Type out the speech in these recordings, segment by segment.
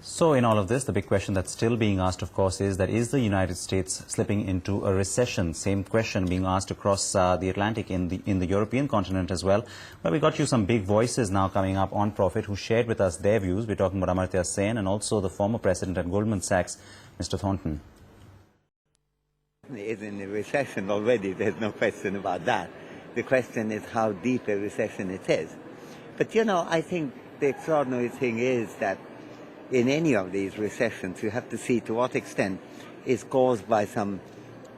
So in all of this, the big question that's still being asked, of course, is the United States slipping into a recession? Same question being asked across the Atlantic in the European continent as well. Well, we got you some big voices now coming up on Profit who shared with us their views. We're talking about Amartya Sen and also the former president at Goldman Sachs, Mr. Thornton. Is in a recession already, there's no question about that. The question is how deep a recession it is. But you know, I think the extraordinary thing is that in any of these recessions, you have to see to what extent it's caused by some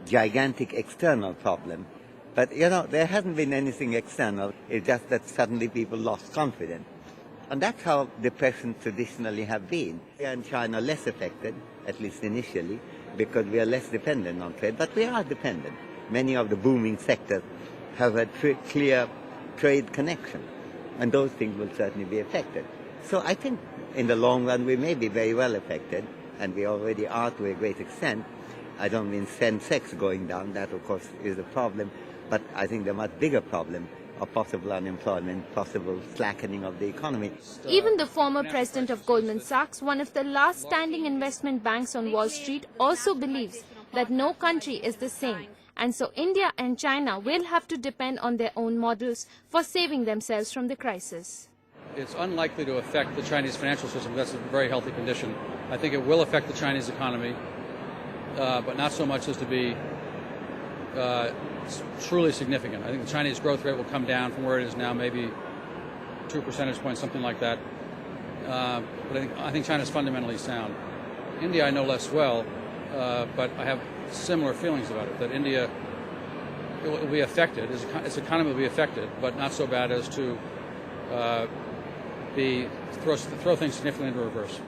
gigantic external problem. But you know, there hasn't been anything external, it's just that suddenly people lost confidence. And that's how depressions traditionally have been. We are in China less affected, at least initially, because we are less dependent on trade, but we are dependent. Many of the booming sectors have a clear trade connection, and those things will certainly be affected. So I think in the long run we may be very well affected, and we already are to a great extent. I don't mean sex going down, that of course is a problem, but I think the much bigger problem of possible unemployment, possible slackening of the economy. Even the former president of Goldman Sachs, one of the last standing investment banks on Wall Street, also believes that no country is the same. And so India and China will have to depend on their own models for saving themselves from the crisis. It's unlikely to affect the Chinese financial system. That's a very healthy condition. I think it will affect the Chinese economy, but not so much as to be truly significant. I think the Chinese growth rate will come down from where it is now, maybe 2 percentage points, something like that. But I think China is fundamentally sound. India I know less well, but I have similar feelings about it, that India will be affected, its economy will be affected, but not so bad as to throw things significantly into reverse.